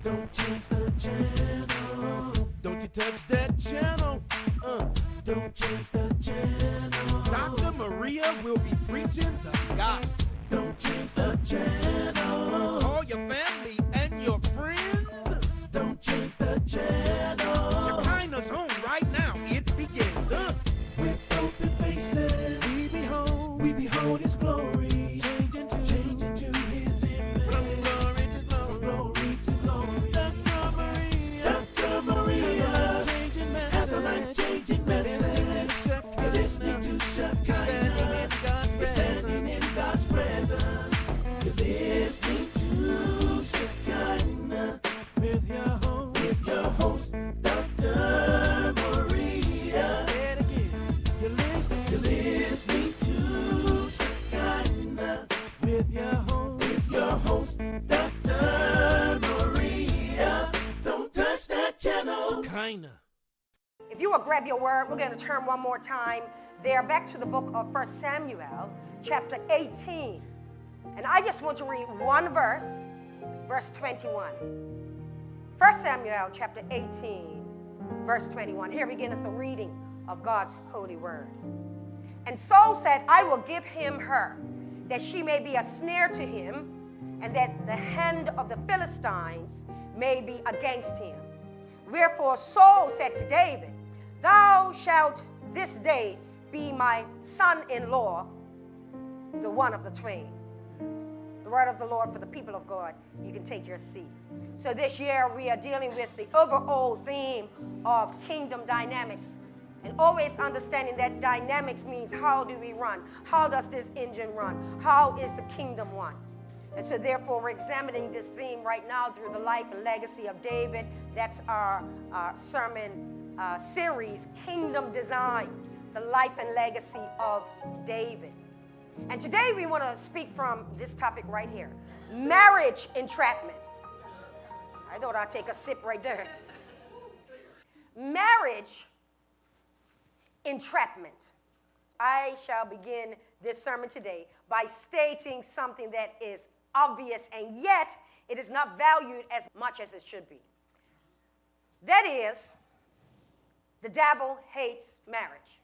Don't change the channel. Don't you touch that channel. Don't change the channel. Dr. Maria will be preaching the gospel. Don't change the channel. Call your family and your friends. Don't change the channel. Shekinah's home right now. It begins. With open faces, we behold His glory. Changing to His image. From glory to glory to glory. Dr. Maria, changing message. Has a life-changing message. You're listening to Shekinah. You're standing in God's presence. You're listening to Shekinah with your host, Dr. Maria. Say it again. You're listening to Shekinah with your host, Dr. Maria. Don't touch that channel. Shekinah. If you will grab your word, we're going to turn one more time there back to the book of 1 Samuel, chapter 18. And I just want to read one verse, verse 21. 1 Samuel, chapter 18, verse 21. Here beginneth the reading of God's holy word. And Saul said, I will give him her, that she may be a snare to him, and that the hand of the Philistines may be against him. Wherefore Saul said to David, Thou shalt this day be my son-in-law, the one of the twain. The word of the Lord for the people of God. You can take your seat. So this year we are dealing with the overall theme of kingdom dynamics, and always understanding that dynamics means how do we run? How does this engine run? How is the kingdom run? And so therefore we're examining this theme right now through the life and legacy of David. That's our sermon series, Kingdom Design, the life and legacy of David. And today we want to speak from this topic right here, marriage entrapment. I thought I'd take a sip right there. Marriage entrapment. I shall begin this sermon today by stating something that is obvious, and yet it is not valued as much as it should be. That is, the devil hates marriage.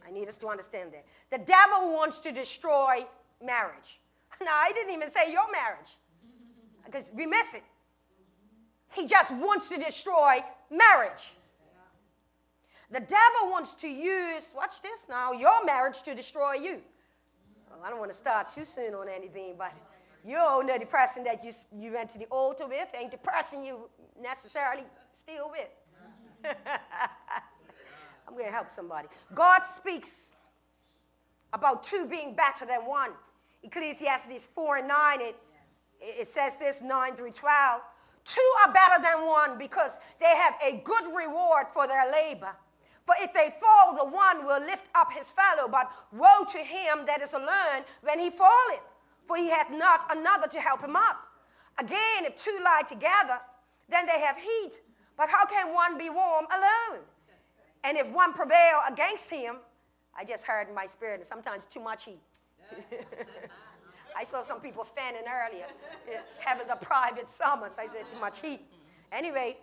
I need us to understand that. The devil wants to destroy marriage. Now, I didn't even say your marriage, because we miss it. He just wants to destroy marriage. The devil wants to use, watch this now, your marriage to destroy you. Well, I don't want to start too soon on anything, but you all know the person that you went to the altar with ain't the person you necessarily still with. I'm going to help somebody. God speaks about two being better than one. Ecclesiastes 4:9, it says this, 9 through 12. Two are better than one because they have a good reward for their labor. For if they fall, the one will lift up his fellow, but woe to him that is alone when he falleth, for he hath not another to help him up. Again, if two lie together, then they have heat. But how can one be warm alone? And if one prevail against him, I just heard in my spirit, sometimes too much heat. I saw some people fanning earlier, having the private summers. I said, too much heat. Anyway,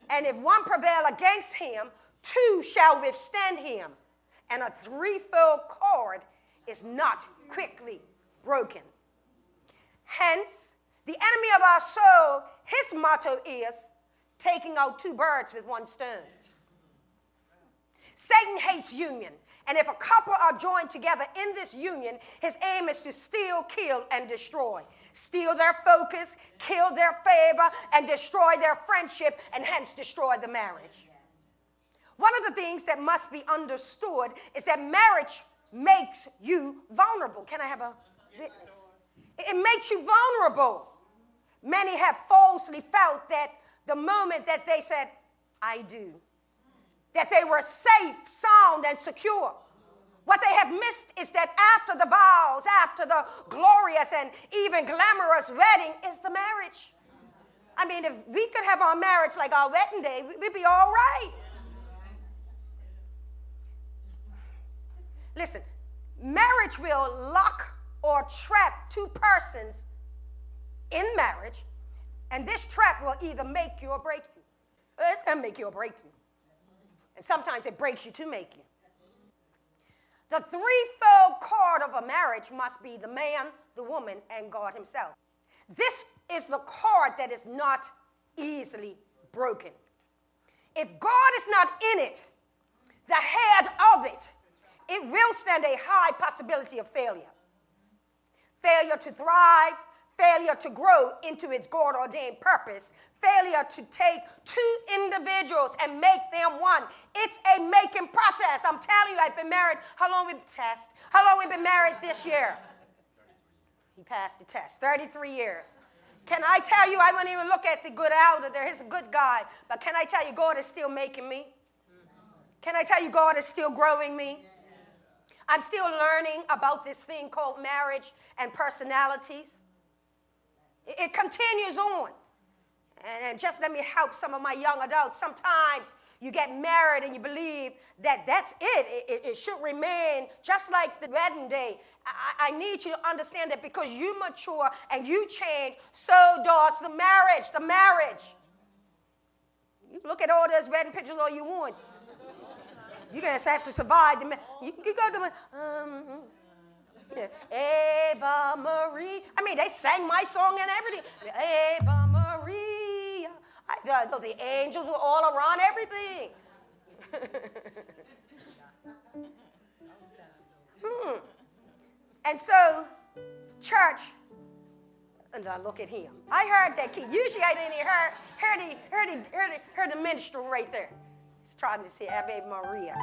and if one prevail against him, two shall withstand him. And a threefold cord is not quickly broken. Hence, the enemy of our soul, his motto is taking out two birds with one stone. Satan hates union. And if a couple are joined together in this union, his aim is to steal, kill, and destroy. Steal their focus, kill their favor, and destroy their friendship, and hence destroy the marriage. One of the things that must be understood is that marriage makes you vulnerable. Can I have a witness? It makes you vulnerable. Many have falsely felt that the moment that they said, I do, that they were safe, sound, and secure. What they have missed is that after the vows, after the glorious and even glamorous wedding is the marriage. I mean, if we could have our marriage like our wedding day, we'd be all right. Listen, marriage will lock or trap two persons in marriage And this trap will either make you or break you. It's going to make you or break you. And sometimes it breaks you to make you. The threefold cord of a marriage must be the man, the woman, and God himself. This is the cord that is not easily broken. If God is not in it, the head of it, it will stand a high possibility of failure. Failure to thrive, failure to grow into its God-ordained purpose, failure to take two individuals and make them one. It's a making process. I'm telling you, I've been married. How long we test? How long we been married this year? He passed the test. 33 years. Can I tell you, I won't even look at the good out of there. He's a good guy. But can I tell you, God is still making me? Can I tell you, God is still growing me? I'm still learning about this thing called marriage and personalities. It continues on. And just let me help some of my young adults. Sometimes you get married and you believe that that's it. It should remain just like the wedding day. I need you to understand that because you mature and you change, so does the marriage. The marriage. You look at all those wedding pictures all you want. You're going to have to survive. You can go to Eva Maria. I mean, they sang my song and everything. Eva Maria. The angels were all around everything. And so, church, and I look at him. I heard that key. Usually I didn't hear the minstrel right there. He's trying to say Ave Maria.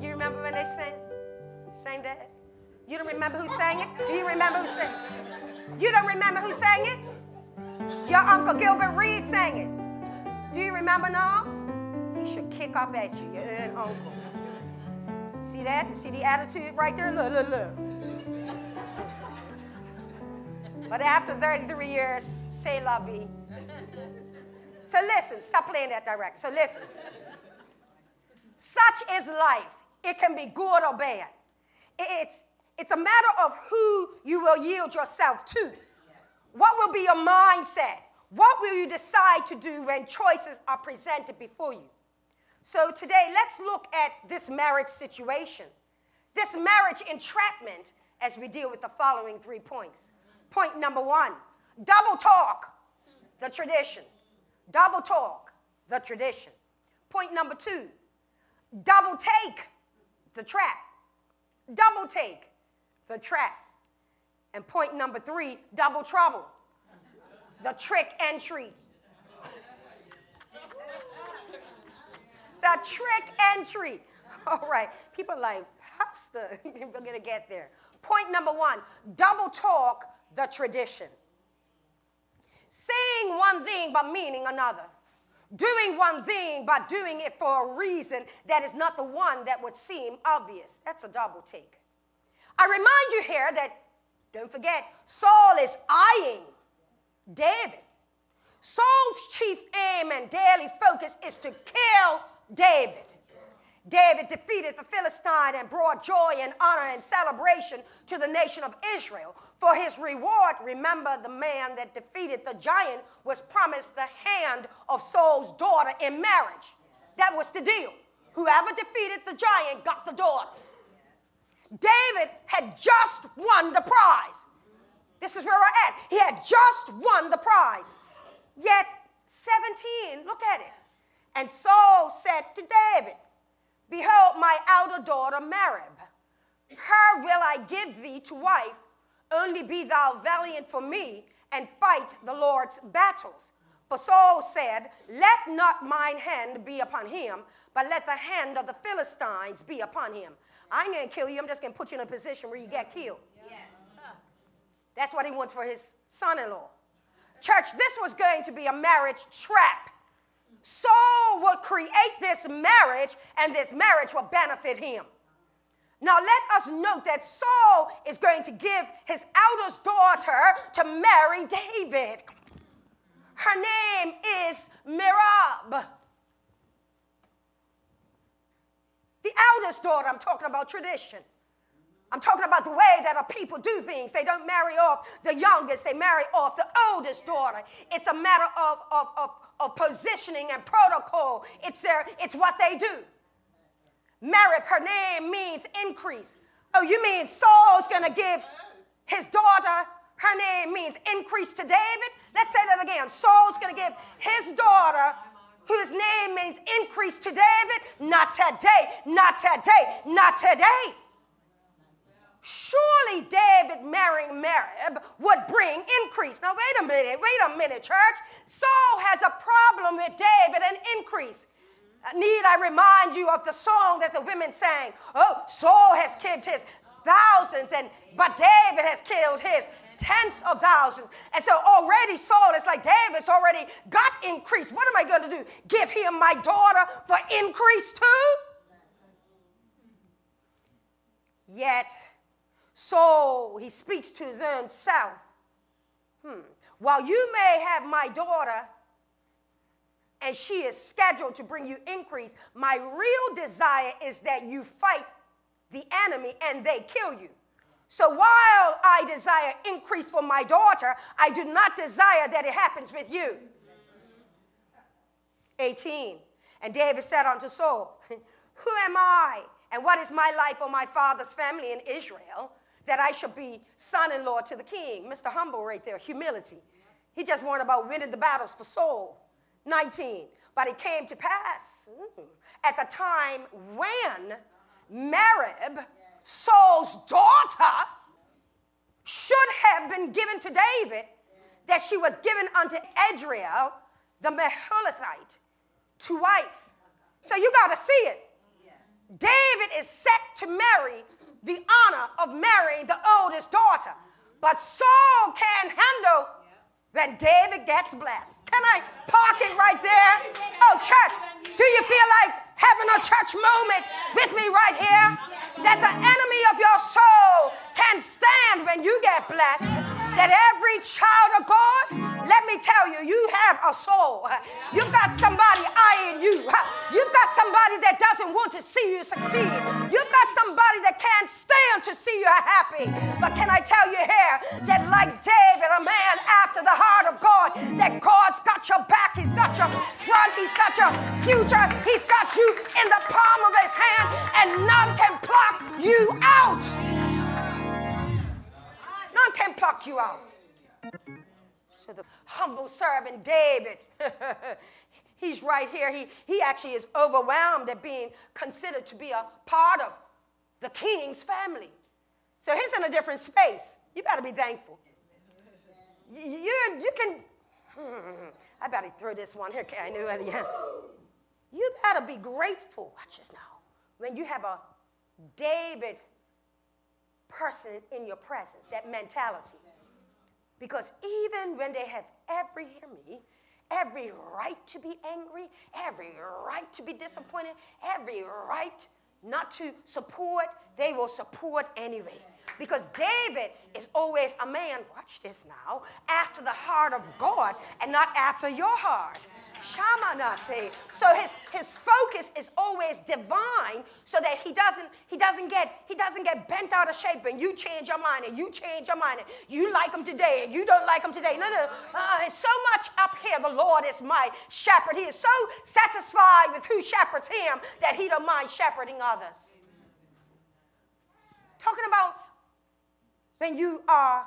You remember when they sang that? You don't remember who sang it? Do you remember who sang it? You don't remember who sang it? Your Uncle Gilbert Reed sang it. Do you remember now? He should kick up at you, your own uncle. See that? See the attitude right there? Look. But after 33 years, say la vie. So listen, stop playing that direct. So listen. Such is life. It can be good or bad. It's a matter of who you will yield yourself to. What will be your mindset? What will you decide to do when choices are presented before you? So today, let's look at this marriage situation, this marriage entrapment, as we deal with the following 3 points. Point number 1, double talk, the tradition. Double talk, the tradition. Point number 2, double take, the trap. Double take, the trap. And point number 3, double trouble, the trick and treat. The trick and treat. All right. People are like, Pastor, we're going to get there. Point number 1, double talk, the tradition. Saying one thing but meaning another. Doing one thing but doing it for a reason that is not the one that would seem obvious. That's a double take. I remind you here that, don't forget, Saul is eyeing David. Saul's chief aim and daily focus is to kill David. David defeated the Philistine and brought joy and honor and celebration to the nation of Israel. For his reward, remember, the man that defeated the giant was promised the hand of Saul's daughter in marriage. That was the deal. Whoever defeated the giant got the daughter. David had just won the prize. This is where we're at. He had just won the prize. Yet 17, look at it. And Saul said to David, behold, my elder daughter Merab, her will I give thee to wife, only be thou valiant for me, and fight the Lord's battles. For Saul said, let not mine hand be upon him, but let the hand of the Philistines be upon him. I ain't going to kill you, I'm just going to put you in a position where you get killed. Yes. That's what he wants for his son-in-law. Church, this was going to be a marriage trap. Saul would create this marriage, and this marriage will benefit him. Now, let us note that Saul is going to give his eldest daughter to marry David. Her name is Merab. The eldest daughter, I'm talking about tradition. I'm talking about the way that our people do things. They don't marry off the youngest. They marry off the oldest daughter. It's a matter of positioning and protocol. It's what they do. Merib, her name means increase. Oh, you mean Saul's going to give his daughter, her name means increase to David? Let's say that again. Saul's going to give his daughter, whose name means increase to David? Not today, not today, not today. Surely David marrying Merib would bring increase. Now, wait a minute, church. Saul has a problem with David and increase. Need I remind you of the song that the women sang? Oh, Saul has killed his thousands, but David has killed his tens of thousands. And so already Saul is like, David's already got increase. What am I going to do? Give him my daughter for increase too? Yet Saul, he speaks to his own self. While you may have my daughter and she is scheduled to bring you increase, my real desire is that you fight the enemy and they kill you. So while I desire increase for my daughter, I do not desire that it happens with you. 18. And David said unto Saul, who am I, and what is my life or my father's family in Israel, that I should be son-in-law to the king? Mr. Humble right there, humility. He just warned about winning the battles for Saul. 19. But it came to pass at the time when Merib, Saul's daughter, should have been given to David, that she was given unto Adriel, the Meholathite, to wife. So you got to see it. David is set to marry the honor of marrying the oldest daughter. But Saul can't handle when David gets blessed. Can I park it right there? Oh, church, do you feel like having a church moment with me right here? That the enemy of your soul can stand when you get blessed. That every child of God, let me tell you, you have a soul. You've got somebody eyeing you. You've got somebody that doesn't want to see you succeed. You've got somebody that can't stand to see you happy. But can I tell you here that like David, a man after the heart of God, that God's got your back, he's got your front, he's got your future, he's got you in the palm of his hand, and none can pluck you out. None can pluck you out. So the humble servant David, he's right here. He actually is overwhelmed at being considered to be a part of the king's family. So he's in a different space. You better be thankful. You can, I better throw this one here. I knew it again. You better be grateful, watch this now, when you have a David person in your presence, that mentality. Because even when they have every right to be angry, every right to be disappointed, every right not to support, they will support anyway. Because David is always a man, watch this now, after the heart of God and not after your heart. Shamanase. So his focus is always divine, so that he doesn't get bent out of shape and you change your mind and you change your mind and you like him today and you don't like him today. No. It's so much up here. The Lord is my shepherd. He is so satisfied with who shepherds him that he don't mind shepherding others. Talking about when you are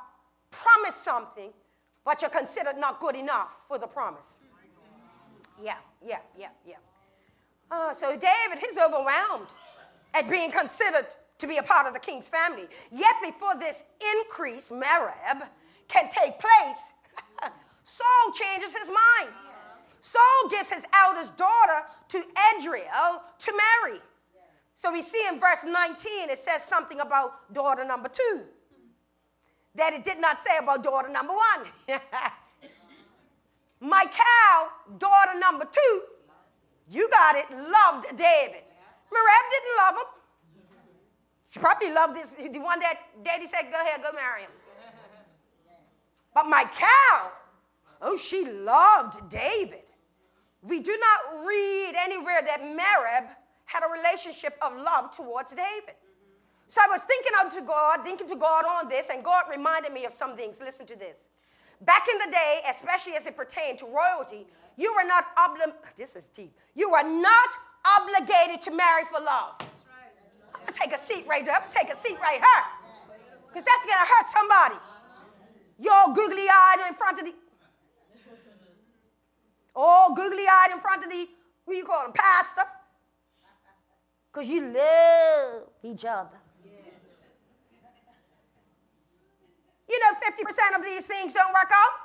promised something, but you're considered not good enough for the promise. Yeah. So David, he's overwhelmed at being considered to be a part of the king's family. Yet before this increase, Merib, can take place, Saul changes his mind. Saul gives his eldest daughter to Adriel to marry. So we see in verse 19, it says something about daughter number 2 that it did not say about daughter number 1. Michal, daughter number 2, you got it, loved David. Merab didn't love him. She probably loved the one that daddy said, go ahead, go marry him. But Michal, oh, she loved David. We do not read anywhere that Merab had a relationship of love towards David. So I was thinking to God on this, and God reminded me of some things. Listen to this. Back in the day, especially as it pertained to royalty, you were not this is deep. You were not obligated to marry for love. That's right. I'm gonna take a seat right there. I'm gonna take a seat right here, because that's gonna hurt somebody. You're all googly-eyed in front of the, who you call him, pastor, because you love each other. You know, 50% of these things don't work out.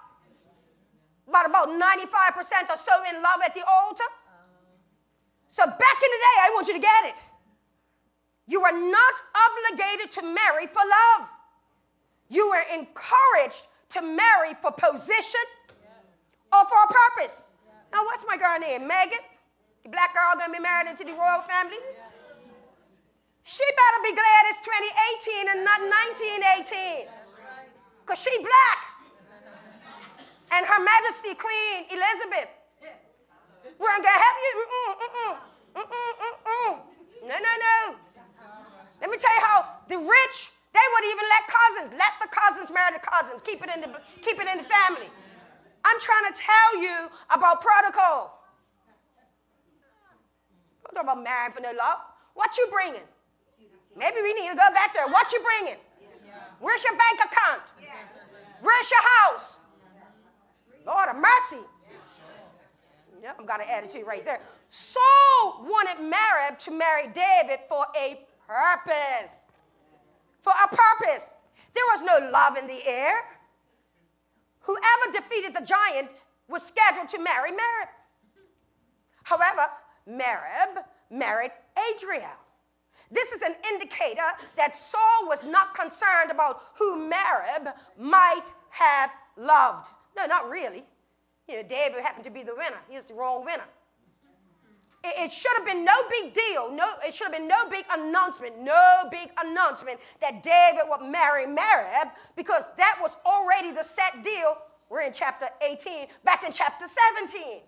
But about 95% are so in love at the altar. So back in the day, I want you to get it. You are not obligated to marry for love. You were encouraged to marry for position or for a purpose. Now, what's my girl name? Megan? The black girl going to be married into the royal family? She better be glad it's 2018 and not 1918. Because she black. And Her Majesty Queen Elizabeth. We're going to have you. No. Let me tell you how the rich, they would even let the cousins marry the cousins. Keep it in the family. I'm trying to tell you about protocol. Don't talk about marrying for no love. What you bringing? Maybe we need to go back there. What you bringing? Where's your bank account? Where's your house? Lord of mercy. Yeah, I've got an attitude right there. Saul wanted Merab to marry David for a purpose. For a purpose. There was no love in the air. Whoever defeated the giant was scheduled to marry Merab. However, Merab married Adriel. This is an indicator that Saul was not concerned about who Merab might have loved. No, not really. You know, David happened to be the winner. He was the wrong winner. It should have been no big deal. It should have been no big announcement that David would marry Merab, because that was already the set deal. We're in chapter 18, back in chapter 17.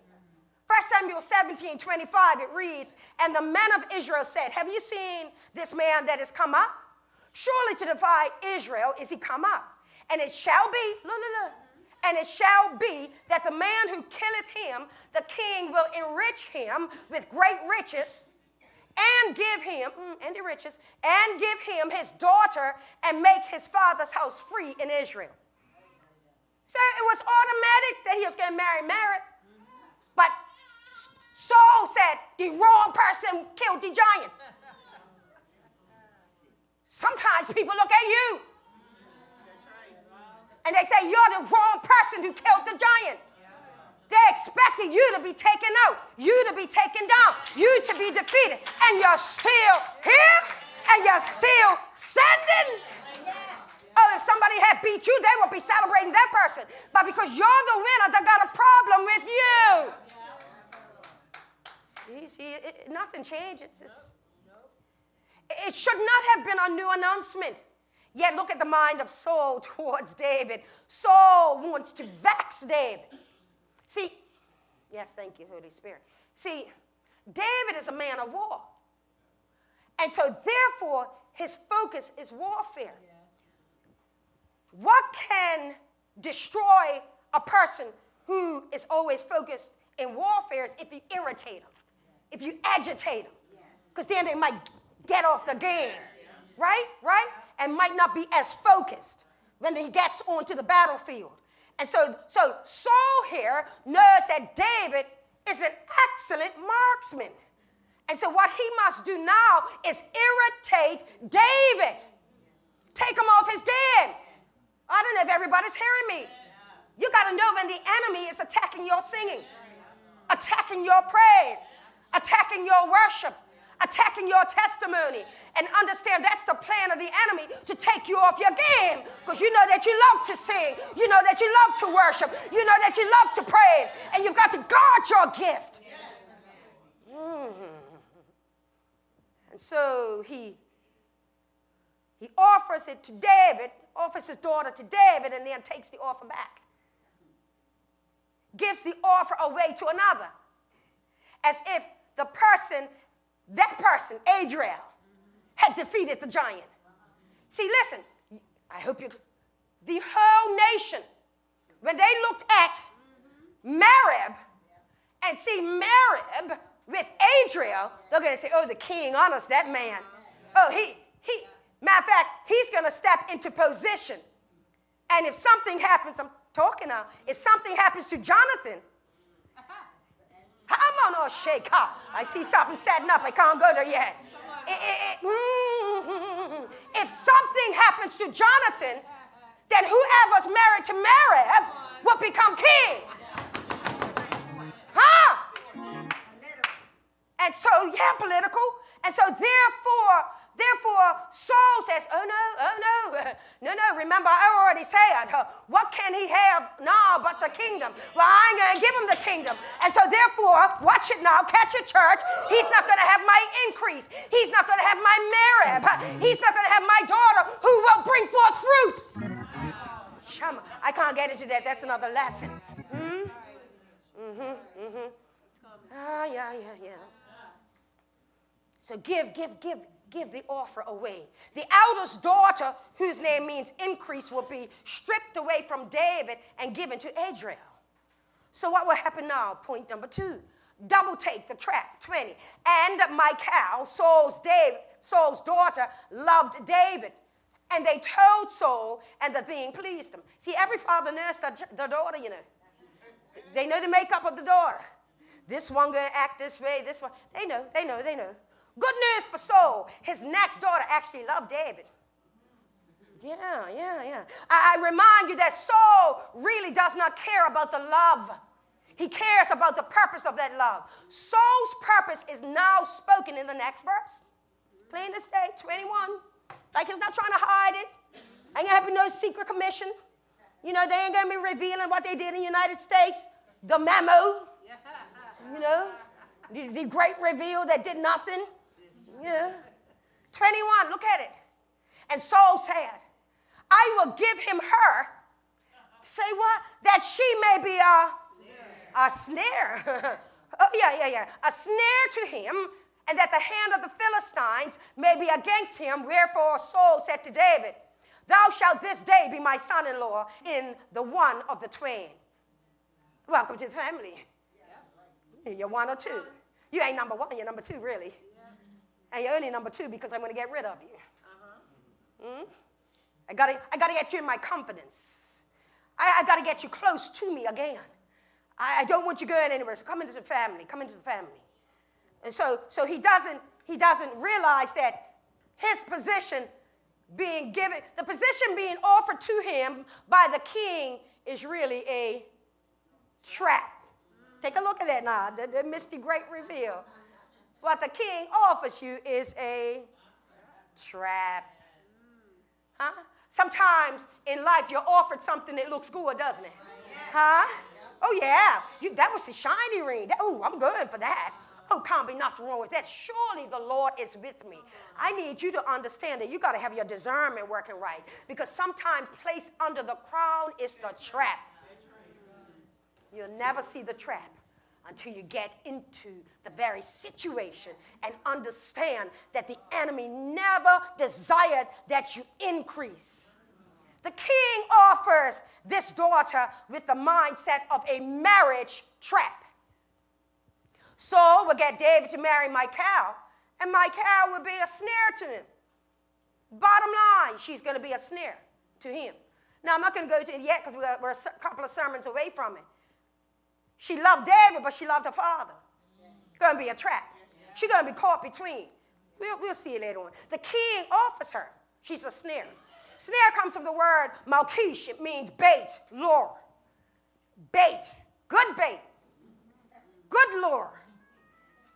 1 Samuel 17:25, it reads, "And the men of Israel said, have you seen this man that is come up? Surely to defy Israel is he come up. And it shall be, look, and it shall be that the man who killeth him, the king will enrich him with great riches, and give him, and give him his daughter, and make his father's house free in Israel." So it was automatic that he was going to marry Merab. But Saul said the wrong person killed the giant. Sometimes people look at you and they say, you're the wrong person who killed the giant. They expected you to be taken out, you to be taken down, you to be defeated. And you're still here and you're still standing. Oh, if somebody had beat you, they would be celebrating that person. But because you're the winner, they got a problem with you. See, nothing changes. It should not have been a new announcement. Yet look at the mind of Saul towards David. Saul wants to vex David. See, yes, thank you, Holy Spirit. See, David is a man of war. And so therefore, his focus is warfare. Yes. What can destroy a person who is always focused in warfare is if you irritate them, if you agitate them, because then they might get off the game, right? And might not be as focused when he gets onto the battlefield. And so Saul here knows that David is an excellent marksman. And so what he must do now is irritate David. Take him off his game. I don't know if everybody's hearing me. You got to know when the enemy is attacking your singing, attacking your praise, attacking your worship, attacking your testimony, and understand that's the plan of the enemy, to take you off your game, because you know that you love to sing, you know that you love to worship, you know that you love to praise, and you've got to guard your gift. And so he offers it to David, offers his daughter to David, and then takes the offer back. Gives the offer away to another, as if that person, Adriel, had defeated the giant. See, listen, I hope you, the whole nation, when they looked at Merib and see Merib with Adriel, they're going to say, oh, the king honors that man. Oh, matter of fact, he's going to step into position. And if something happens, I'm talking now, if something happens to Jonathan, I'm on a shake. I see something setting up. I can't go there yet. If something happens to Jonathan, then whoever's married to Merib will become king. Huh? And so, yeah, political. And so, therefore, Saul says, oh, no, remember, I already said, what can he have now but the kingdom? Well, I ain't going to give him the kingdom. And so, therefore, watch it now, catch it, church. He's not going to have my increase. He's not going to have my Merib. He's not going to have my daughter who will bring forth fruit. I can't get into that. That's another lesson. Yeah. So give the offer away. The eldest daughter, whose name means increase, will be stripped away from David and given to Adriel. So what will happen now? Point number 2. Double take the trap, 20. And Michal, Saul's daughter, loved David. And they told Saul, and the thing pleased him. See, every father knows the daughter, you know. They know the makeup of the daughter. This one going to act this way, this one. They know. Good news for Saul. His next daughter actually loved David. Yeah. I remind you that Saul really does not care about the love. He cares about the purpose of that love. Saul's purpose is now spoken in the next verse. Plain as day, 21. Like he's not trying to hide it. Ain't going to be no secret commission. You know, they ain't going to be revealing what they did in the United States. The memo. You know, the great reveal that did nothing. Yeah. 21, look at it. And Saul said, I will give him her. Say what? That she may be a snare. Oh, yeah. A snare to him, and that the hand of the Philistines may be against him. Wherefore Saul said to David, thou shalt this day be my son-in-law in the one of the twain. Welcome to the family. You're 1 or 2. You ain't number 1, you're number 2, really. And you're only number 2 because I'm going to get rid of you. I got to get you in my confidence. I got to get you close to me again. I don't want you going anywhere. So come into the family. And so he doesn't realize that his position being given, the position being offered to him by the king is really a trap. Take a look at that now, the misty great reveal. What the king offers you is a trap. Huh? Sometimes in life you're offered something that looks good, doesn't it? Huh? Oh, yeah. That was the shiny ring. Oh, I'm going for that. Oh, can't be nothing wrong with that. Surely the Lord is with me. I need you to understand that you got to have your discernment working right. Because sometimes placed under the crown is the trap. You'll never see the trap until you get into the very situation and understand that the enemy never desired that you increase. The king offers this daughter with the mindset of a marriage trap. Saul will get David to marry Michal, and Michal will be a snare to him. Bottom line, she's going to be a snare to him. Now, I'm not going to go to it yet because we're a couple of sermons away from it. She loved David, but she loved her father. Going to be a trap. She's going to be caught between. We'll see it later on. The king offers her. She's a snare. Snare comes from the word malkish. It means bait, lure. Bait. Good bait. Good lure.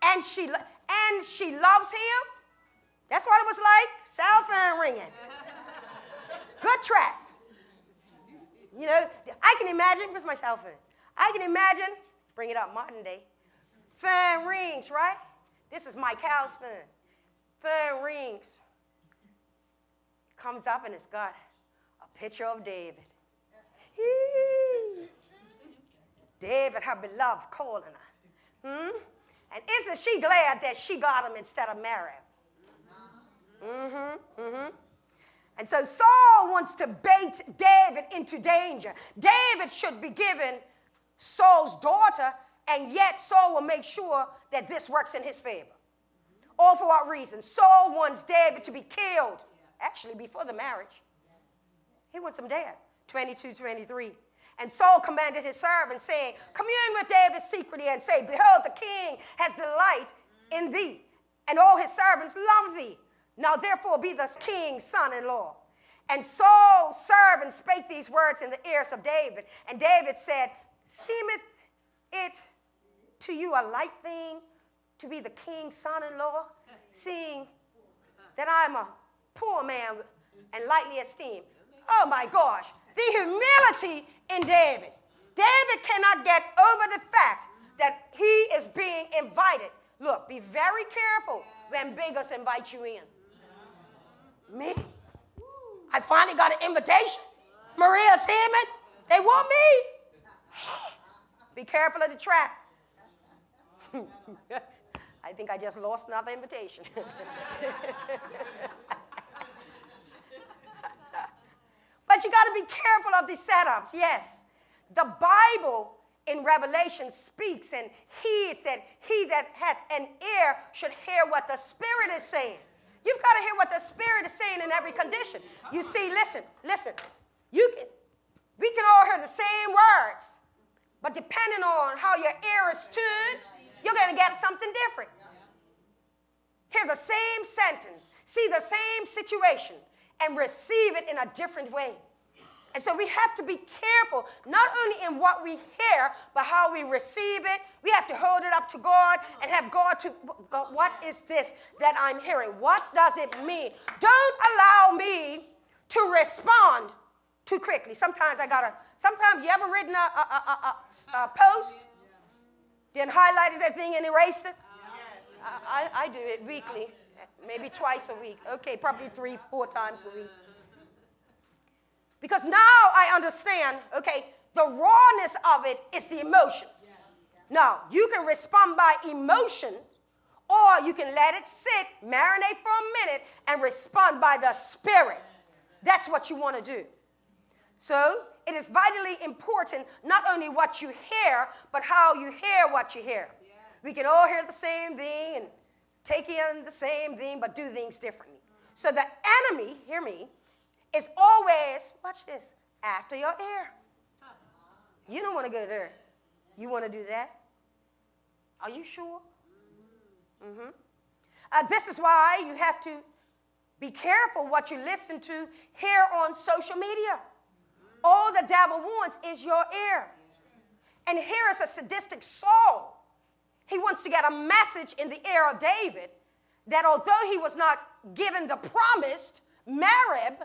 And she loves him. That's what it was like. Cell phone ringing. Good trap. You know, I can imagine. Where's my cell phone? I can imagine, bring it up modern day, phone rings, right? This is Michal's phone. Phone rings. Comes up and it's got a picture of David. David, her beloved, calling her. And isn't she glad that she got him instead of Merib? And so Saul wants to bait David into danger. David should be given Saul's daughter, and yet Saul will make sure that this works in his favor. All for what reason? Saul wants David to be killed, actually before the marriage. He wants him dead. 22:23. And Saul commanded his servants, saying, commune with David secretly and say, behold, the king has delight in thee, and all his servants love thee. Now therefore be the king's son-in-law. And Saul's servants spake these words in the ears of David. And David said, seemeth it to you a light thing to be the king's son-in-law, seeing that I am a poor man and lightly esteemed? Oh my gosh, the humility in David. David cannot get over the fact that he is being invited. Look, be very careful when beggars invite you in. Me? I finally got an invitation. Maria Seaman, they want me. Be careful of the trap. I think I just lost another invitation. But you got to be careful of these setups. Yes, the Bible in Revelation speaks and heeds that he that hath an ear should hear what the Spirit is saying. You've got to hear what the Spirit is saying in every condition. You see, listen. We can all hear the same words, but depending on how your ear is tuned, you're going to get something different. Hear the same sentence, see the same situation, and receive it in a different way. And so we have to be careful, not only in what we hear, but how we receive it. We have to hold it up to God and have God to, God, what is this that I'm hearing? What does it mean? Don't allow me to respond too quickly. Sometimes you ever written a post, then highlighted that thing and erased it? I do it weekly, maybe twice a week. Okay, probably 3-4 times a week. Because now I understand, okay, the rawness of it is the emotion. Now, you can respond by emotion, or you can let it sit, marinate for a minute, and respond by the Spirit. That's what you want to do. So, it is vitally important not only what you hear, but how you hear what you hear. We can all hear the same thing and take in the same thing, but do things differently. So the enemy, hear me, is always, watch this, after your ear. You don't want to go there. You want to do that? Are you sure? This is why you have to be careful what you listen to here on social media. All the devil wants is your ear. And here is a sadistic Saul. He wants to get a message in the ear of David that although he was not given the promised Merib,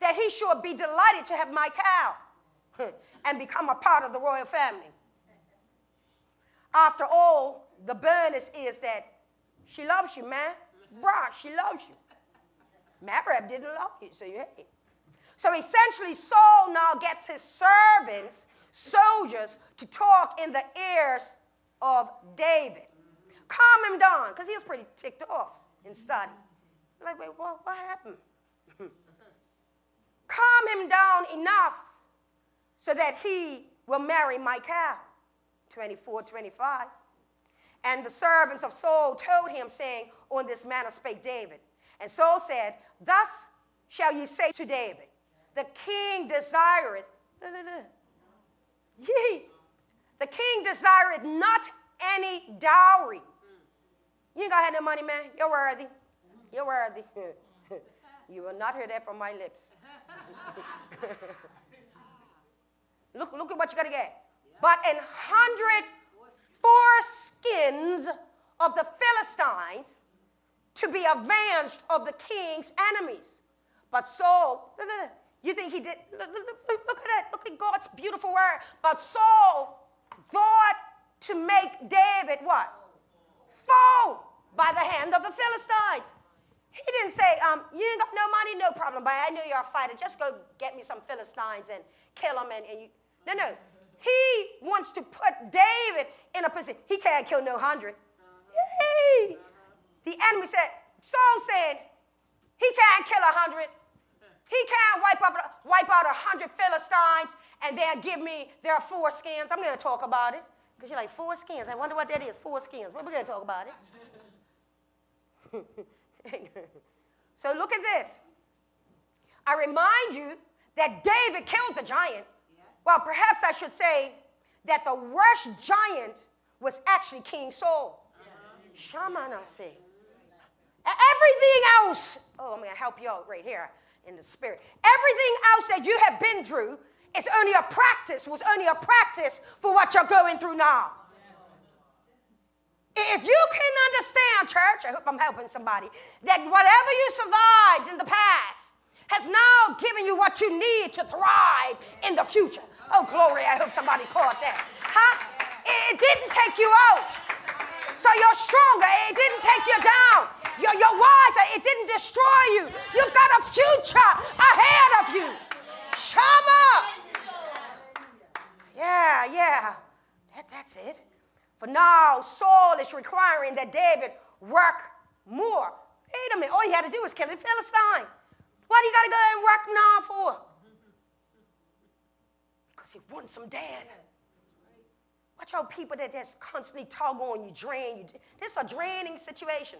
that he should be delighted to have Michal and become a part of the royal family. After all, the bonus is that she loves you, man. Bruh, she loves you. Merib didn't love you, so hey. So essentially, Saul now gets his servants, soldiers, to talk in the ears of David. Calm him down, because he was pretty ticked off in study. Like, wait, what happened? Calm him down enough so that he will marry Michal. 24:25. And the servants of Saul told him, saying, on this manner spake David. And Saul said, thus shall ye say to David, the king desireth, the king desireth not any dowry. You ain't got to have no money, man. You're worthy. You're worthy. You will not hear that from my lips. Look at what you got to get. But 100 foreskins of the Philistines to be avenged of the king's enemies. But Saul, you think he did? Look at that. Look at God's beautiful word. But Saul thought to make David what? Foe by the hand of the Philistines. He didn't say, you ain't got no money, no problem, but I know you're a fighter. Just go get me some Philistines and kill them. And you. No. He wants to put David in a position. He can't kill no 100. Yay! The enemy said, Saul said, he can't kill 100. He can't wipe out 100 Philistines and then give me their foreskins. I'm going to talk about it. Because you're like, foreskins. I wonder what that is, foreskins. We're going to talk about it. So look at this. I remind you that David killed the giant. Yes. Well, perhaps I should say that the worst giant was actually King Saul. Shamanase. Everything else, I'm going to help you out right here in the spirit. Everything else that you have been through is only a practice, was only a practice for what you're going through now. If you can understand, church, I hope I'm helping somebody, that whatever you survived in the past has now given you what you need to thrive in the future. Oh, glory, I hope somebody caught that. Huh? It didn't take you out. So you're stronger. It didn't take you down. You're wiser. It didn't destroy you. You've got a future ahead of you. Shama. Yeah. That's it. For now, Saul is requiring that David work more. Wait a minute. All he had to do was kill the Philistine. Why do you got to go and work now for? Because he wants them dead. Watch out people that just constantly tug on you, drain you. This is a draining situation.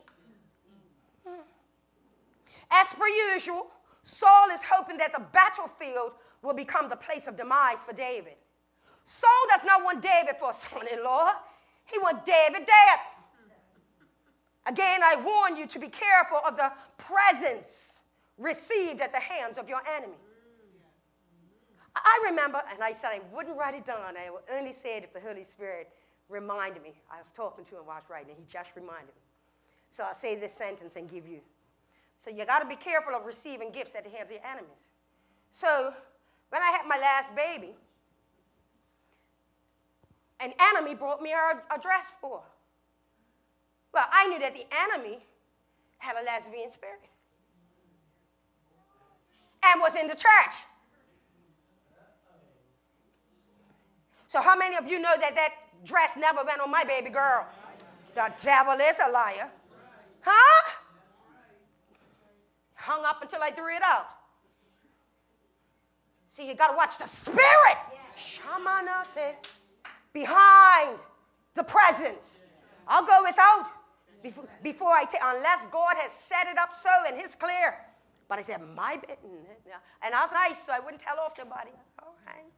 As per usual, Saul is hoping that the battlefield will become the place of demise for David. Saul does not want David for a son-in-law. He wants David dead. Again, I warn you to be careful of the presents received at the hands of your enemy. I remember, and I said I wouldn't write it down. I would only say it if the Holy Spirit reminded me. I was talking to him while I was writing, and he just reminded me. So I'll say this sentence and give you. So you got to be careful of receiving gifts at the hands of your enemies. So when I had my last baby, an enemy brought me a dress for her. Well, I knew that the enemy had a lesbian spirit and was in the church. So how many of you know that that dress never went on my baby girl? The devil is a liar. Huh? Hung up until I threw it out. See, you got to watch the spirit. Shamana said, behind the presence. I'll go without before I take, unless God has set it up so and it's clear. But I said, my bed. And I was nice, so I wouldn't tell off nobody. All right.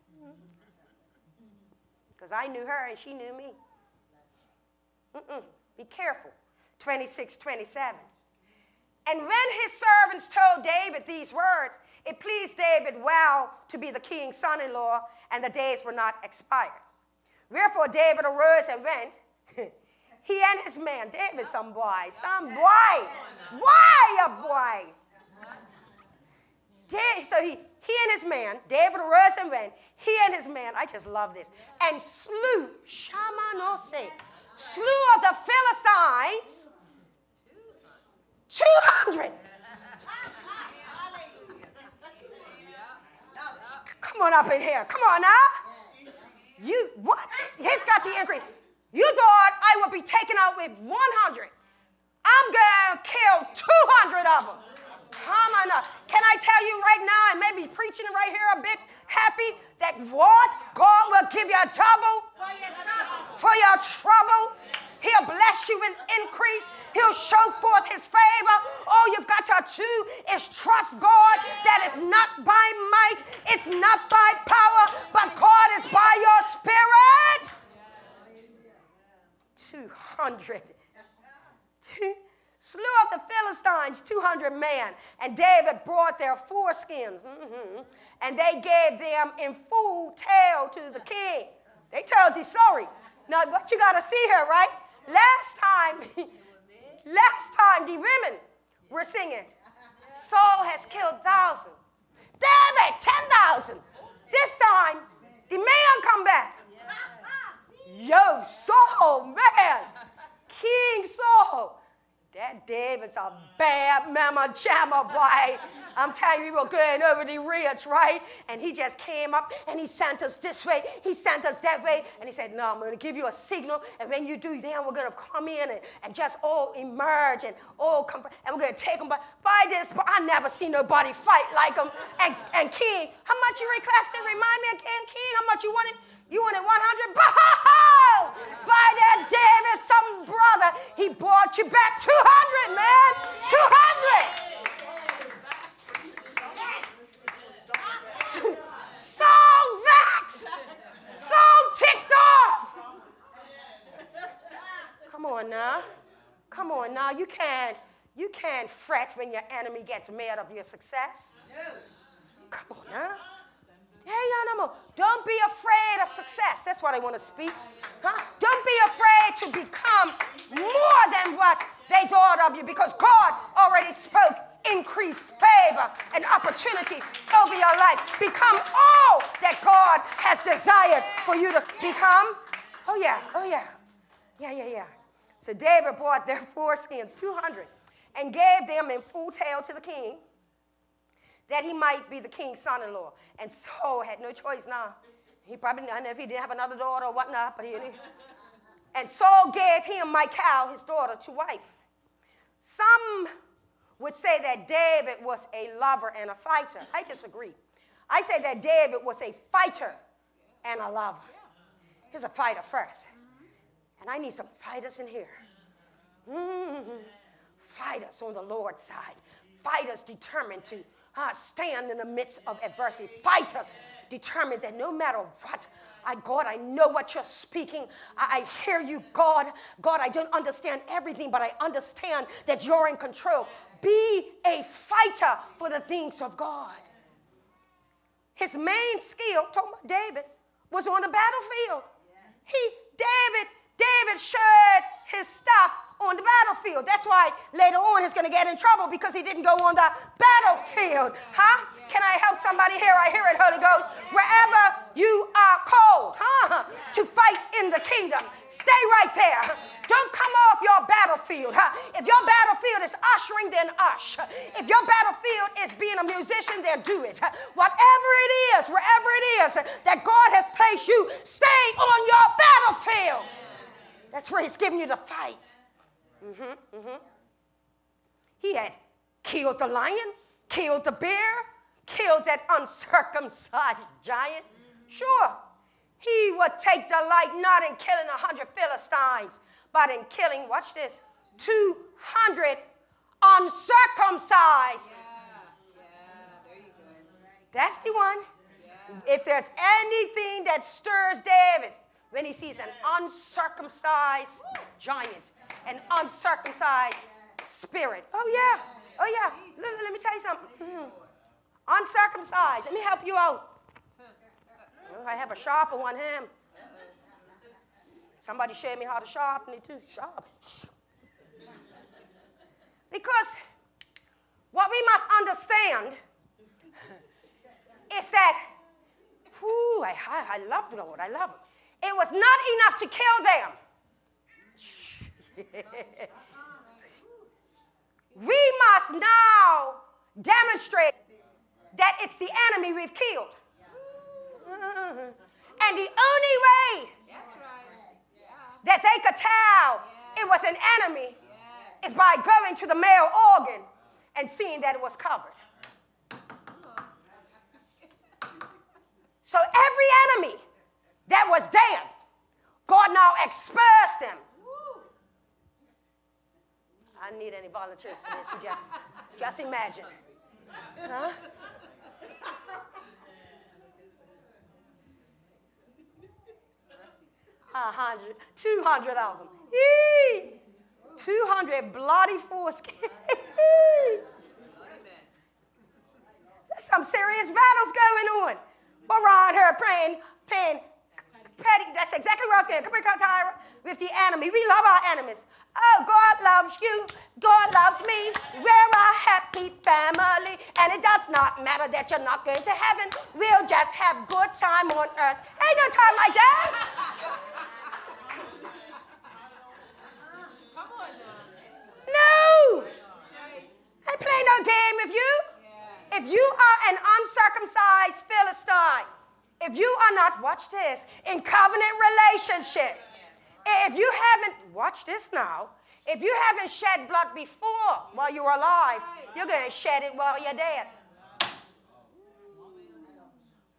Because I knew her and she knew me. Be careful. 26:27. And when his servants told David these words, it pleased David well to be the king's son-in-law, and the days were not expired. Wherefore David arose and went. He and his man, David, some boy. Why a boy? So he and his man, David arose and went. He and his man, I just love this, and slew, Shamanose, slew of the Philistines 200. Come on up in here. Come on now. You, what? He's got the increase. You thought I would be taken out with 100. I'm going to kill 200 of them. Come on up. Can I tell you right now, and maybe preaching right here a bit happy, that what? God will give you a double for your trouble. He'll bless you in increase. He'll show forth his favor. All you've got to do is trust God that it's not by might, it's not by power, but God is by your spirit. 200. Slew of the Philistines, 200 men. And David brought their foreskins. And they gave them in full tale to the king. They told the story. Now, what you got to see here, right? Last time the women were singing, Saul has killed 1,000. David, 10,000. This time, the man come back. Yo, Saul, man. King Saul. That David's a bad mama jamma, boy. I'm telling you, we were going over the ridge, right? And he just came up and he sent us this way. He sent us that way. And he said, no, I'm going to give you a signal. And when you do, then we're going to come in and just all emerge and all come. And we're going to take them by this. But I never seen nobody fight like him. And King, how much you requested? Remind me again, King, how much you wanted? You wanted 100? By that David, some brother, he brought you back 200, man. 200. So vexed, so ticked off. Come on now. You can't fret when your enemy gets mad of your success. Come on now. Hey, no. Don't be afraid of success. That's what I want to speak. Huh? Don't be afraid to become more than what they thought of you, because God already spoke increase, favor, and opportunity over your life. Become all that God has desired for you to become. Oh, yeah. Yeah. So David brought their foreskins, 200, and gave them in full tale to the king, that he might be the king's son-in-law. And Saul had no choice now. He probably, I don't know if he didn't have another daughter or whatnot, but he did. And Saul gave him Michal, his daughter, to wife. Some would say that David was a lover and a fighter. I disagree. I say that David was a fighter and a lover. He's a fighter first. And I need some fighters in here. Fighters on the Lord's side. Fighters determined to stand in the midst of adversity. Fighters determined that no matter what, God, I know what you're speaking. I hear you, God. God, I don't understand everything, but I understand that you're in control. Be a fighter for the things of God. His main skill, talking about David, was on the battlefield. David showed his stuff on the battlefield. That's why later on he's going to get in trouble, because he didn't go on the battlefield. Huh? Can I help somebody here? I hear it, Holy Ghost. Wherever you are called to fight in the kingdom, stay right there. Don't come off your battlefield. If your battlefield is ushering, then ush. If your battlefield is being a musician, then do it. Whatever it is, wherever it is that God has placed you, stay on your battlefield. That's where he's giving you the fight. He had killed the lion, killed the bear, killed that uncircumcised giant. Sure, he would take delight not in killing 100 Philistines, but in killing, watch this, 200 uncircumcised. There you go. That's the one. If there's anything that stirs David, when he sees an uncircumcised giant, an uncircumcised spirit. Oh, yeah. Let me tell you something. Uncircumcised. Let me help you out. I have a sharper one hand. Somebody showed me how to sharpen it too. Sharp. Because what we must understand is that, I love the Lord. I love him. It was not enough to kill them. We must now demonstrate that it's the enemy we've killed. And the only way that they could tell it was an enemy is by going to the male organ and seeing that it was covered. So every enemy that was damned, God now exposed them. I don't need any volunteers for this. You just imagine. Huh? 100, 200 of them. 200 bloody foreskins. There's some serious battles going on. We're around here playing petty. That's exactly where I was going. Come here, Tyra, with the enemy. We love our enemies. Oh, God loves you. God loves me. We're a happy family. And it does not matter that you're not going to heaven. We'll just have good time on earth. Ain't no time like that. Come on now. No. fair game if you are an uncircumcised Philistine, if you are not, watch this, in covenant relationship, if you haven't, watch this now, if you haven't shed blood before while you were alive, you're going to shed it while you're dead.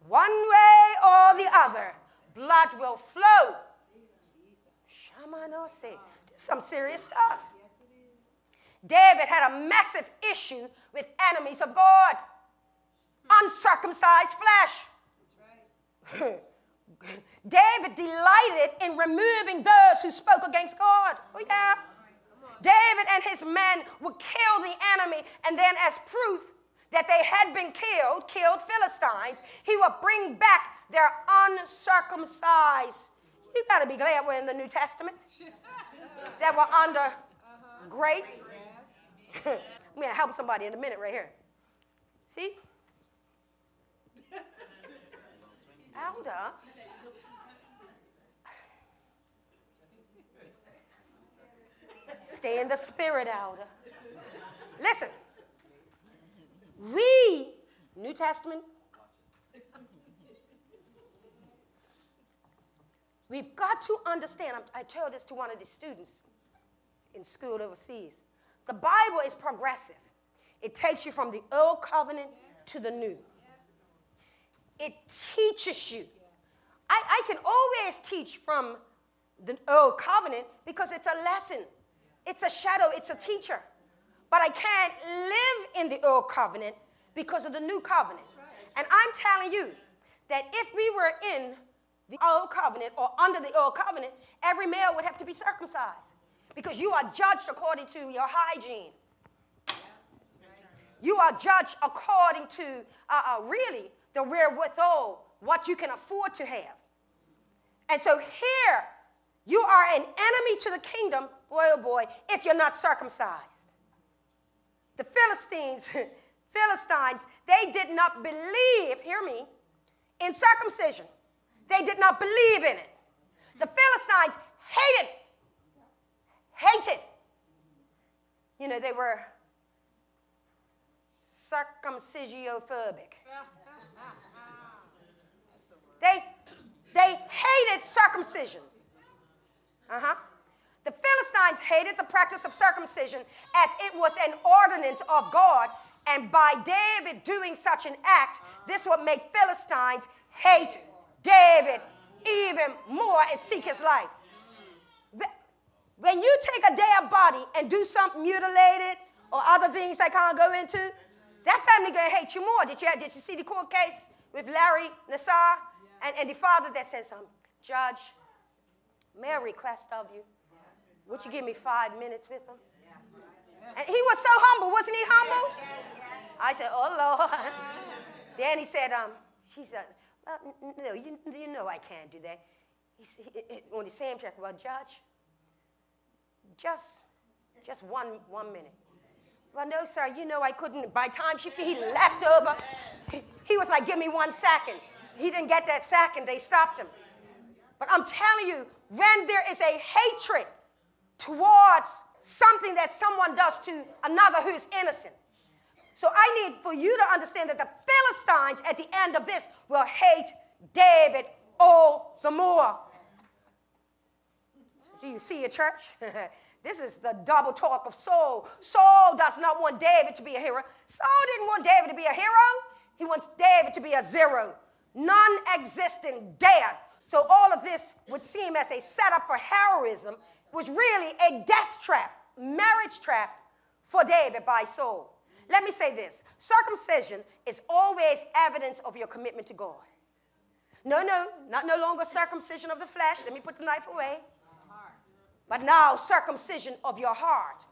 One way or the other, blood will flow. Shamanose. This is some serious stuff. David had a massive issue with enemies of God. Uncircumcised flesh. David delighted in removing those who spoke against God. Oh, yeah. David and his men would kill the enemy, and then as proof that they had been killed Philistines, he would bring back their uncircumcised. You better be glad we're in the New Testament. That we're under grace. I'm going to help somebody in a minute right here. See? Elder. Stay in the spirit, Elder. Listen. We, New Testament, we've got to understand, I told this to one of the students in school overseas, the Bible is progressive. It takes you from the old covenant to the new. It teaches you. I can always teach from the old covenant because it's a lesson. It's a shadow. It's a teacher. But I can't live in the old covenant because of the new covenant. And I'm telling you that if we were in the old covenant or under the old covenant, every male would have to be circumcised because you are judged according to your hygiene. You are judged according to really the wherewithal, what you can afford to have. And so here, you are an enemy to the kingdom, boy oh boy, if you're not circumcised. The Philistines, they did not believe, hear me, in circumcision. They did not believe in it. The Philistines hated. You know, they were circumcisiophobic. They hated circumcision. The Philistines hated the practice of circumcision as it was an ordinance of God, and by David doing such an act, this would make Philistines hate David even more and seek his life. When you take a dead body and do something mutilated or other things I can't go into, that family going to hate you more. Did you see the court case with Larry Nassar and the father that says, Judge, may I request of you, would you give me 5 minutes with him? And he was so humble, wasn't he humble? I said, oh, Lord. Then he said, no, you know I can't do that. He said, on the same track, well, Judge, just 1 minute. Well, no, sir, you know I couldn't. By the time he left over, he was like, give me 1 second. He didn't get that second. They stopped him. But I'm telling you, when there is a hatred towards something that someone does to another who is innocent. So I need for you to understand that the Philistines at the end of this will hate David all the more. Do you see it, church? This is the double talk of Saul. Saul does not want David to be a hero. Saul didn't want David to be a hero. He wants David to be a zero, non-existent, dead. So all of this would seem as a setup for heroism was really a death trap, marriage trap for David by Saul. Let me say this. Circumcision is always evidence of your commitment to God. No longer circumcision of the flesh. Let me put the knife away. But now circumcision of your heart.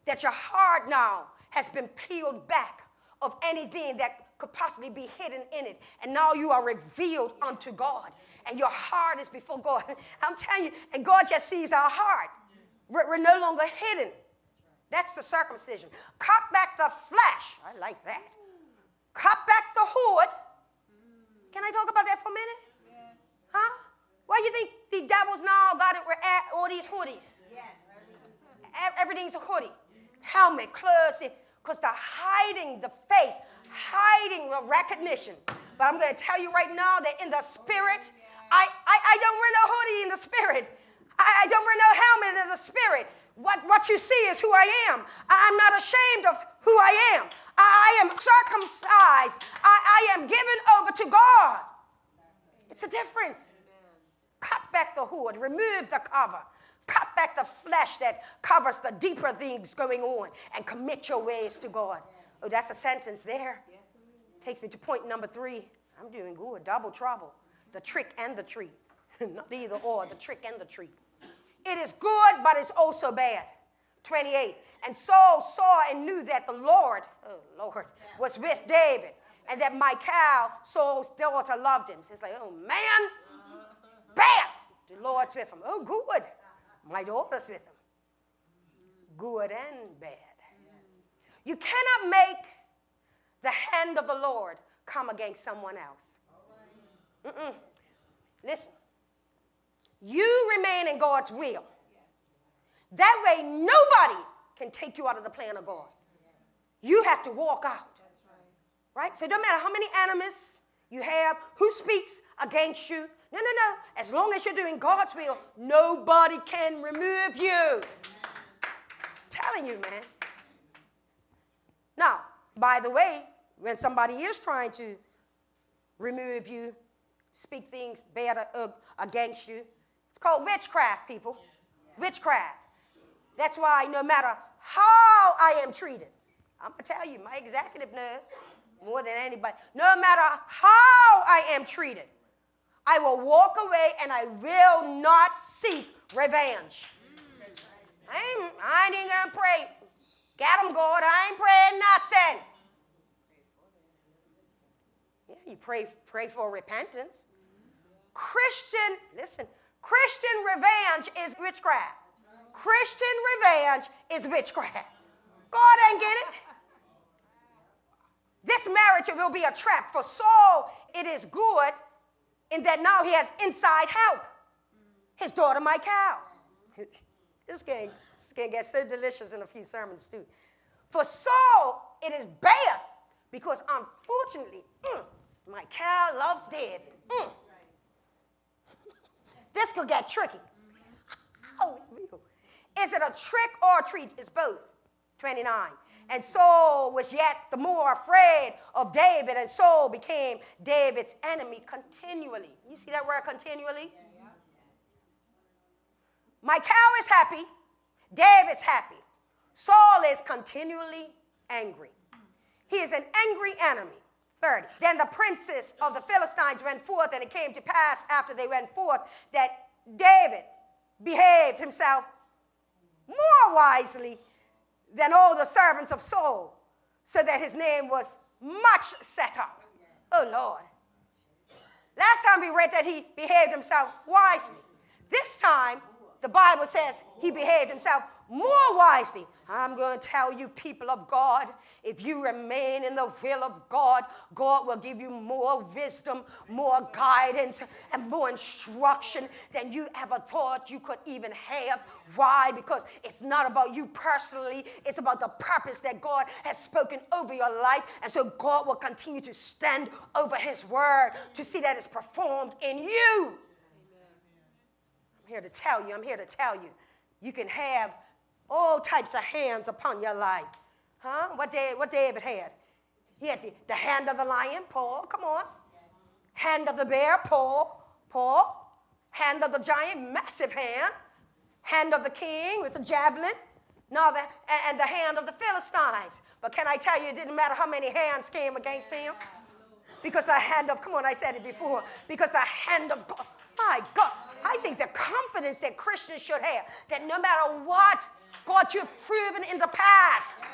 That your heart now has been peeled back of anything that could possibly be hidden in it. And now you are revealed unto God. And your heart is before God. I'm telling you, and God just sees our heart. We're no longer hidden. That's the circumcision. Cut back the flesh. I like that. Cut back the hood. Can I talk about that for a minute? Huh? Why do you think the devils now got it? We're at all these hoodies. Everything's a hoodie. Helmet, clothes, because they're hiding the face, hiding the recognition. But I'm going to tell you right now that in the spirit, I don't wear no hoodie in the spirit. I don't wear no helmet in the spirit. What you see is who I am. I'm not ashamed of who I am. I am circumcised. I am given over to God. It's a difference. Cut back the hood. Remove the cover. Cut back the flesh that covers the deeper things going on and commit your ways to God. Oh, that's a sentence there. Takes me to point number 3. I'm doing good. Double trouble. The trick and the treat. Not either or, the trick and the treat. It is good, but it's also bad. 28. And Saul saw and knew that the Lord, was with David, and that Michal, Saul's daughter, loved him. So it's like, oh man, bad. The Lord's with him. Oh, good. My daughter's with him. Good and bad. You cannot make the hand of the Lord come against someone else. Listen. You remain in God's will. That way, nobody can take you out of the plan of God. You have to walk out. Right? So it doesn't matter how many enemies you have, who speaks against you. No. As long as you're doing God's will, nobody can remove you. I'm telling you, man. Now, by the way, when somebody is trying to remove you, speak things bad against you, it's called witchcraft, people. Witchcraft. That's why no matter how I am treated, I'm going to tell you, my executive knows more than anybody. No matter how I am treated, I will walk away and I will not seek revenge. I ain't going to pray. Get them, God. I ain't praying nothing. Yeah, you pray for repentance. Christian revenge is witchcraft. Christian revenge is witchcraft. God ain't get it. This marriage will be a trap. For Saul, it is good in that now he has inside help. His daughter Michal. This can get so delicious in a few sermons too. For Saul, it is bad because unfortunately, Michal loves David. This could get tricky. Is it a trick or a treat? It's both. 29. And Saul was yet the more afraid of David, and Saul became David's enemy continually. You see that word continually? Michal is happy. David's happy. Saul is continually angry. He is an angry enemy. 30. Then the princes of the Philistines went forth, and it came to pass after they went forth that David behaved himself more wisely than all the servants of Saul, so that his name was much set up. Oh, Lord. Last time we read that he behaved himself wisely. This time, the Bible says he behaved himself more wisely. I'm going to tell you, people of God, if you remain in the will of God, God will give you more wisdom, more guidance, and more instruction than you ever thought you could even have. Why? Because it's not about you personally. It's about the purpose that God has spoken over your life. And so God will continue to stand over his word to see that it's performed in you. I'm here to tell you, you can have all types of hands upon your life. Huh? What David had? He had the hand of the lion, Paul, come on. Hand of the bear, Paul. Hand of the giant, massive hand. Hand of the king with the javelin. And the hand of the Philistines. But can I tell you, it didn't matter how many hands came against him. Because the hand of, come on, I said it before. Because the hand of God, my God. I think the confidence that Christians should have, that no matter what, God, you've proven in the past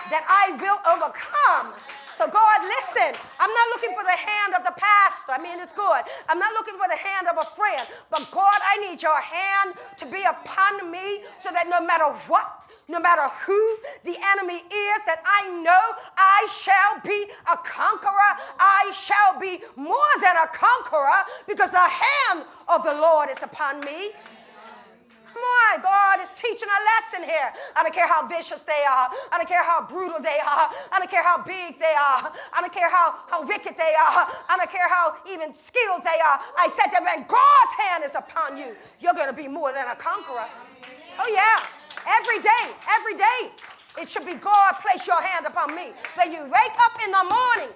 that I will overcome. So God, listen, I'm not looking for the hand of the pastor. I mean, it's good. I'm not looking for the hand of a friend. But God, I need your hand to be upon me so that no matter what, no matter who the enemy is, that I know I shall be a conqueror. I shall be more than a conqueror because the hand of the Lord is upon me. Come on, God is teaching a lesson here. I don't care how vicious they are. I don't care how brutal they are. I don't care how big they are. I don't care how wicked they are. I don't care how even skilled they are. I said that when God's hand is upon you, you're going to be more than a conqueror. Oh, yeah. Every day, it should be God, place your hand upon me. When you wake up in the morning.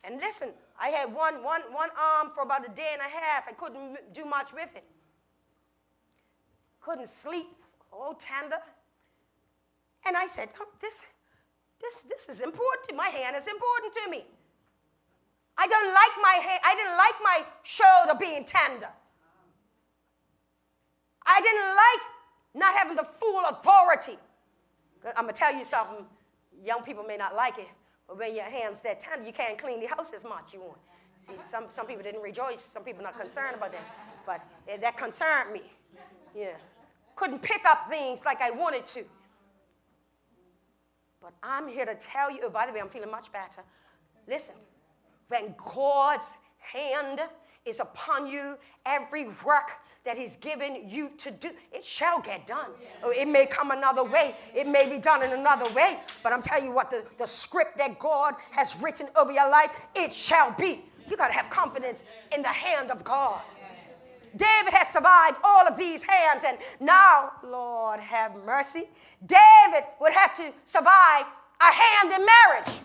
And listen, I had one arm for about a day and a half. I couldn't do much with it. Couldn't sleep, all tender. And I said, oh, this is important. My hand is important to me. I didn't like my shoulder being tender. I didn't like not having the full authority. I'm going to tell you something. Young people may not like it, but when your hand's that tender, you can't clean the house as much you want. See, some people didn't rejoice. Some people not concerned about that. But that concerned me. Yeah. Couldn't pick up things like I wanted to. But I'm here to tell you, by the way, I'm feeling much better. Listen, when God's hand is upon you, every work that he's given you to do, it shall get done. It may come another way. It may be done in another way. But I'm telling you what, the script that God has written over your life, it shall be. You got to have confidence in the hand of God. Yes. David has survived all of these hands, and now, Lord have mercy, David would have to survive a hand in marriage.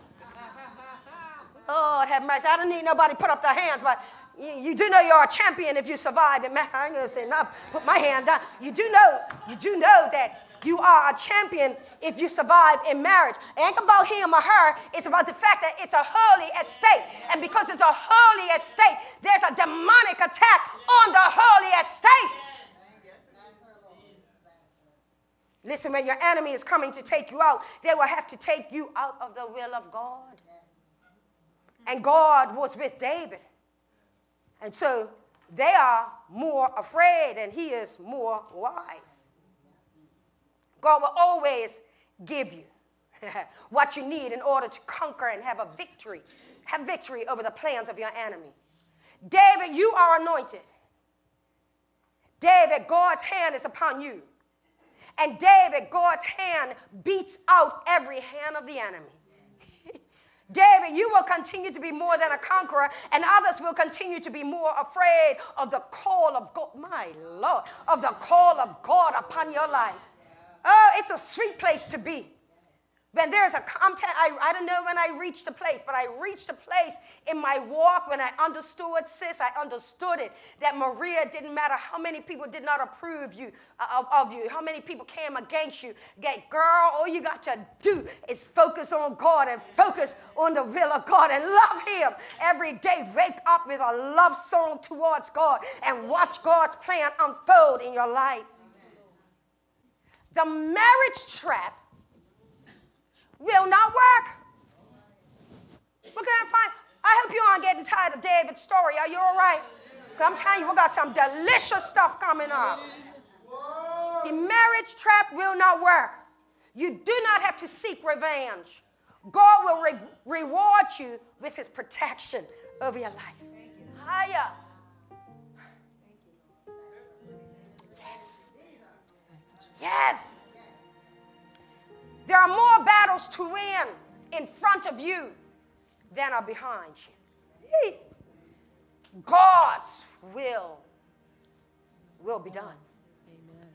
Lord have mercy. I don't need nobody put up their hands, but you do know you're a champion if you survive in marriage. I ain't going to say enough. Put my hand down. You do know that you are a champion if you survive in marriage. It ain't about him or her. It's about the fact that it's a holy estate. And because it's a holy estate, there's a demonic attack on the holy estate. Listen, when your enemy is coming to take you out, they will have to take you out of the will of God. And God was with David. And so they are more afraid, and he is more wise. God will always give you what you need in order to conquer and have victory over the plans of your enemy. David, you are anointed. David, God's hand is upon you. And David, God's hand beats out every hand of the enemy. David, you will continue to be more than a conqueror, and others will continue to be more afraid of the call of God, my Lord, of the call of God upon your life. Oh, it's a sweet place to be. When there's I don't know when I reached the place, but I reached a place in my walk when I understood, sis, I understood it, that Maria, didn't matter how many people did not approve of you, how many people came against you. Girl, all you got to do is focus on God and focus on the will of God and love him every day. Wake up with a love song towards God and watch God's plan unfold in your life. The marriage trap will not work. We're going to find. I hope you aren't getting tired of David's story. Are you all right? Because I'm telling you, we got some delicious stuff coming up. The marriage trap will not work. You do not have to seek revenge. God will reward you with his protection over your life. Higher. Yes. Yes. There are more battles to win in front of you than are behind you. God's will be done. Amen.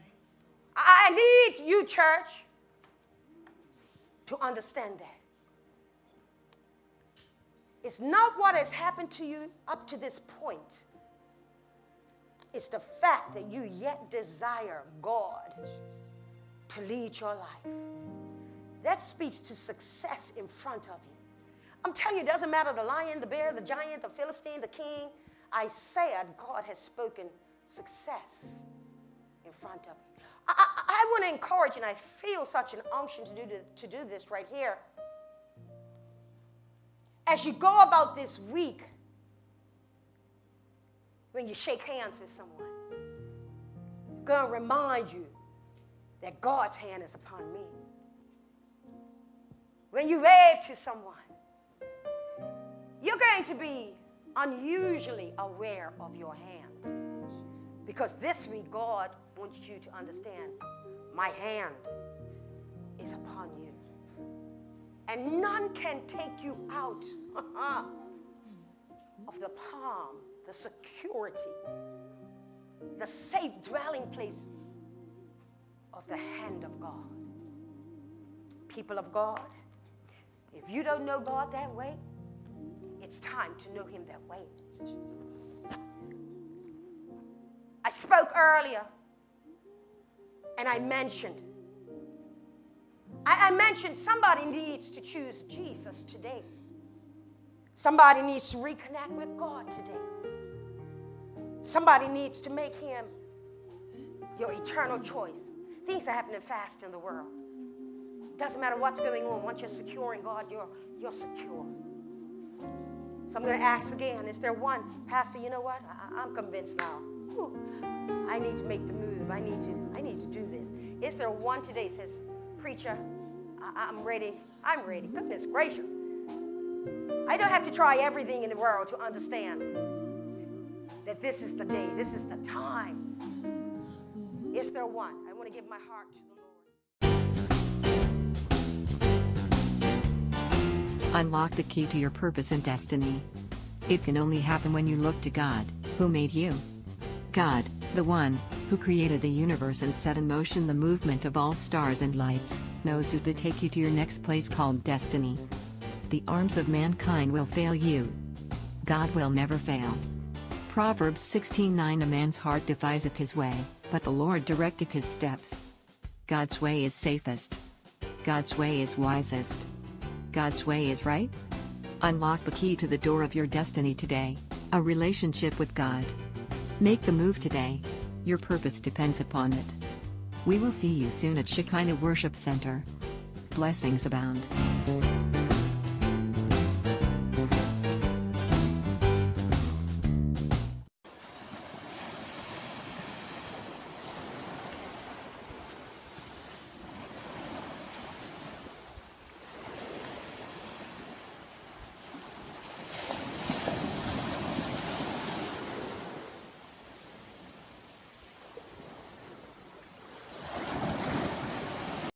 I need you, church, to understand that. It's not what has happened to you up to this point. It's the fact that you yet desire God to lead your life. That speaks to success in front of you. I'm telling you, it doesn't matter the lion, the bear, the giant, the Philistine, the king. Isaiah, God has spoken success in front of you. I want to encourage, and I feel such an unction to do this right here. As you go about this week, when you shake hands with someone, I'm going to remind you that God's hand is upon me. When you wave to someone, you're going to be unusually aware of your hand. Because this week, God wants you to understand, my hand is upon you. And none can take you out of the palm, the security, the safe dwelling place of the hand of God. People of God, if you don't know God that way, it's time to know him that way. I spoke earlier and I mentioned somebody needs to choose Jesus today. Somebody needs to reconnect with God today. Somebody needs to make him your eternal choice. Things are happening fast in the world. Doesn't matter what's going on. Once you're secure in God, you're secure. So I'm going to ask again, is there one? Pastor, you know what? I'm convinced now. Ooh, I need to make the move. I need to do this. Is there one today says, preacher, I'm ready. I'm ready. Goodness gracious. I don't have to try everything in the world to understand that this is the day, this is the time. Is there one? I want to give my heart to the Lord. Unlock the key to your purpose and destiny. It can only happen when you look to God, who made you. God, the one who created the universe and set in motion the movement of all stars and lights, knows who to take you to your next place called destiny. The arms of mankind will fail you. God will never fail. Proverbs 16:9 A man's heart deviseth his way, but the Lord directeth his steps. God's way is safest. God's way is wisest. God's way is right. Unlock the key to the door of your destiny today, a relationship with God. Make the move today. Your purpose depends upon it. We will see you soon at Shekinah Worship Center. Blessings abound.